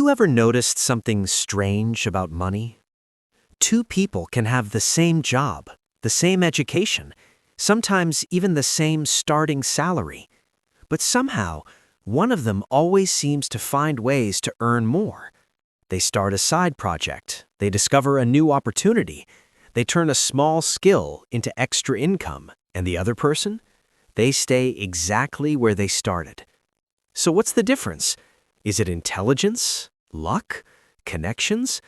you ever noticed something strange about money? Two people can have the same job, the same education, sometimes even the same starting salary. But somehow, one of them always seems to find ways to earn more. They start a side project, they discover a new opportunity, they turn a small skill into extra income, and the other person? They stay exactly where they started. So what's the difference? Is it intelligence? Luck? Connections?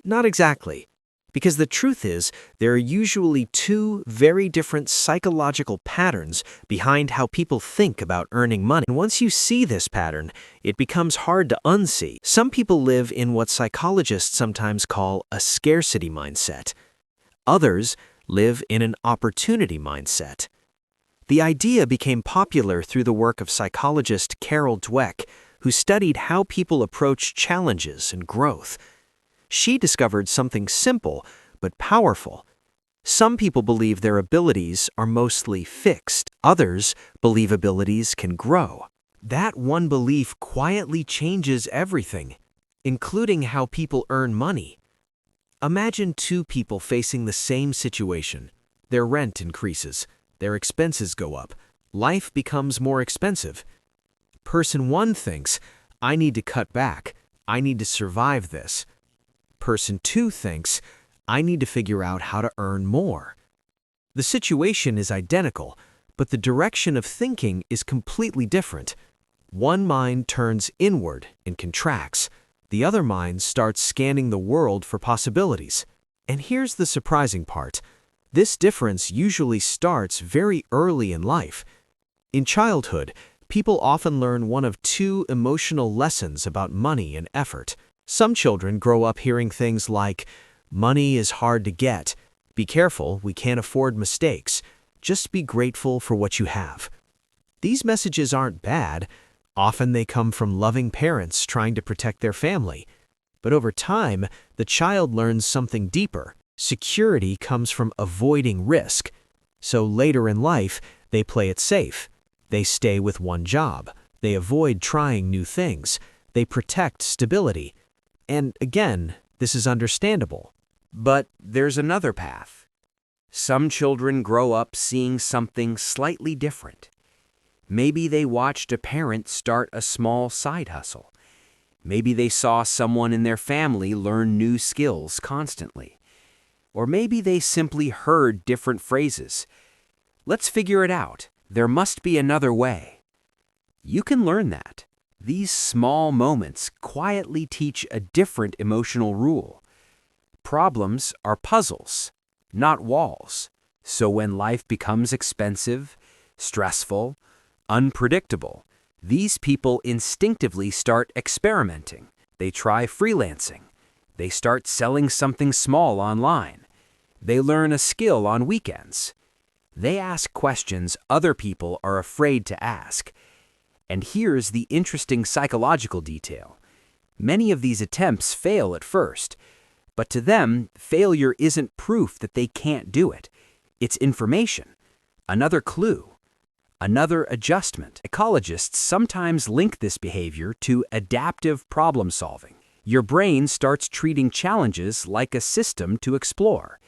Not exactly. Because the truth is, there are usually two very different psychological patterns behind how people think about earning money. And once you see this pattern, it becomes hard to unsee. Some people live in what psychologists sometimes call a scarcity mindset. Others live in an opportunity mindset. The idea became popular through the work of psychologist Carol Dweck, who studied how people approach challenges and growth. She discovered something simple but powerful. Some people believe their abilities are mostly fixed. Others believe abilities can grow. That one belief quietly changes everything, including how people earn money. Imagine two people facing the same situation. Their rent increases, their expenses go up, life becomes more expensive. Person one thinks, I need to cut back, I need to survive this. Person two thinks, I need to figure out how to earn more. The situation is identical, but the direction of thinking is completely different. One mind turns inward and contracts. The other mind starts scanning the world for possibilities. And here's the surprising part. This difference usually starts very early in life. In childhood, people often learn one of two emotional lessons about money and effort. Some children grow up hearing things like, money is hard to get, be careful, we can't afford mistakes, just be grateful for what you have. These messages aren't bad. Often they come from loving parents trying to protect their family. But over time, the child learns something deeper. Security comes from avoiding risk. So later in life, they play it safe. They stay with one job. They avoid trying new things. They protect stability. And again, this is understandable. But there's another path. Some children grow up seeing something slightly different. Maybe they watched a parent start a small side hustle. Maybe they saw someone in their family learn new skills constantly. Or maybe they simply heard different phrases. Let's figure it out. There must be another way. You can learn that. These small moments quietly teach a different emotional rule. Problems are puzzles, not walls. So when life becomes expensive, stressful, unpredictable, these people instinctively start experimenting. They try freelancing. They start selling something small online. They learn a skill on weekends. They ask questions other people are afraid to ask. And here's the interesting psychological detail. Many of these attempts fail at first, but to them, failure isn't proof that they can't do it. It's information, another clue, another adjustment. Psychologists sometimes link this behavior to adaptive problem solving. Your brain starts treating challenges like a system to explore.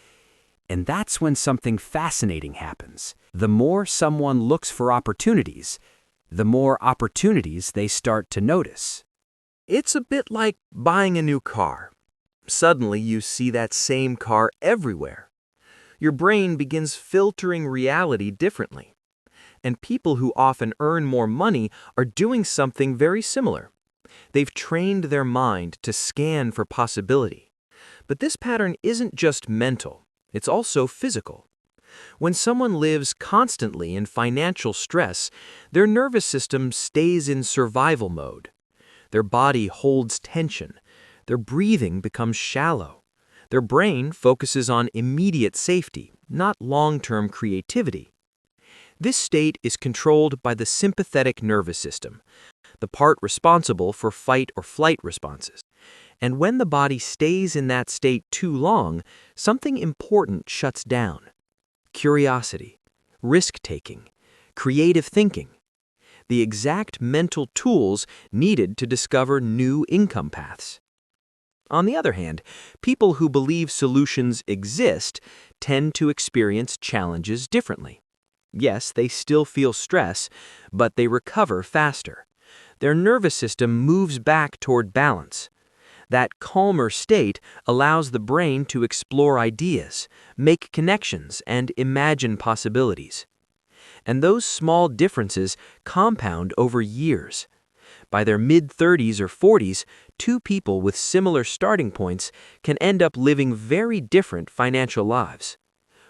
And that's when something fascinating happens. The more someone looks for opportunities, the more opportunities they start to notice. It's a bit like buying a new car. Suddenly you see that same car everywhere. Your brain begins filtering reality differently. And people who often earn more money are doing something very similar. They've trained their mind to scan for possibility. But this pattern isn't just mental, it's also physical. When someone lives constantly in financial stress, their nervous system stays in survival mode. Their body holds tension. Their breathing becomes shallow. Their brain focuses on immediate safety, not long-term creativity. This state is controlled by the sympathetic nervous system, the part responsible for fight or flight responses. And when the body stays in that state too long, something important shuts down. Curiosity, risk-taking, creative thinking. the exact mental tools needed to discover new income paths. On the other hand, people who believe solutions exist tend to experience challenges differently. Yes, they still feel stress, but they recover faster. Their nervous system moves back toward balance. That calmer state allows the brain to explore ideas, make connections, and imagine possibilities. And those small differences compound over years. By their mid-30s or 40s, two people with similar starting points can end up living very different financial lives.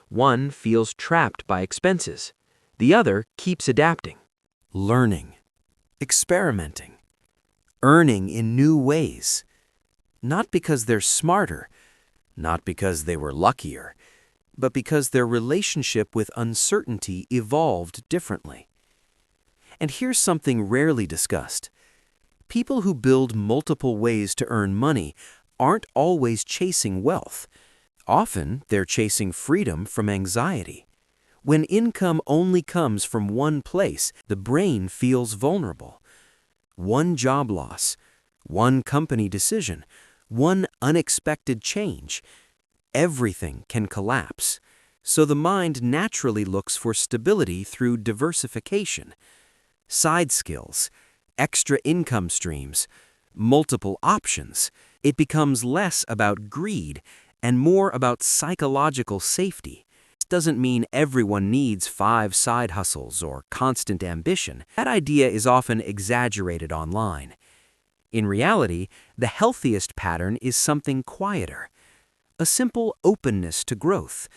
One feels trapped by expenses. The other keeps adapting. Learning, experimenting, earning in new ways. Not because they're smarter, not because they were luckier, but because their relationship with uncertainty evolved differently. And here's something rarely discussed. People who build multiple ways to earn money aren't always chasing wealth. Often, they're chasing freedom from anxiety. When income only comes from one place, the brain feels vulnerable. One job loss, one company decision, one unexpected change, everything can collapse. So the mind naturally looks for stability through diversification, side skills, extra income streams, multiple options. It becomes less about greed and more about psychological safety. This doesn't mean everyone needs 5 side hustles or constant ambition. That idea is often exaggerated online. In reality, the healthiest pattern is something quieter. A simple openness to growth,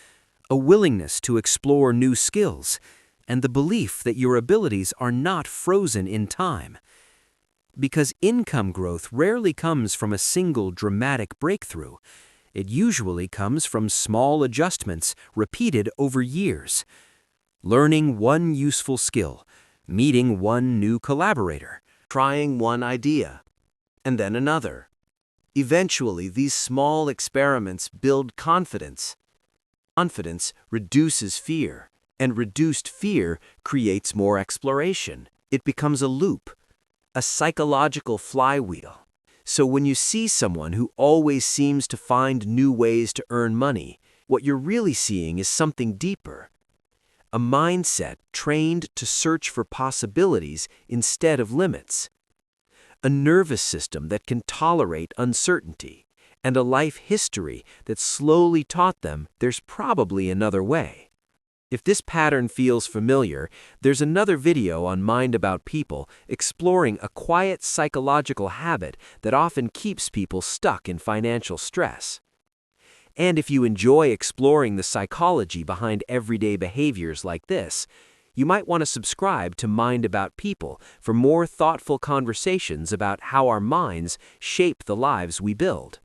a willingness to explore new skills, and the belief that your abilities are not frozen in time. Because income growth rarely comes from a single dramatic breakthrough. It usually comes from small adjustments repeated over years. Learning one useful skill, meeting one new collaborator, trying one idea, and then another. Eventually, these small experiments build confidence. Confidence reduces fear, and reduced fear creates more exploration. It becomes a loop, a psychological flywheel. So when you see someone who always seems to find new ways to earn money, what you're really seeing is something deeper. A mindset trained to search for possibilities instead of limits. A nervous system that can tolerate uncertainty, and a life history that slowly taught them there's probably another way. If this pattern feels familiar, there's another video on Mind About People exploring a quiet psychological habit that often keeps people stuck in financial stress. And if you enjoy exploring the psychology behind everyday behaviors like this, you might want to subscribe to Mind About People for more thoughtful conversations about how our minds shape the lives we build.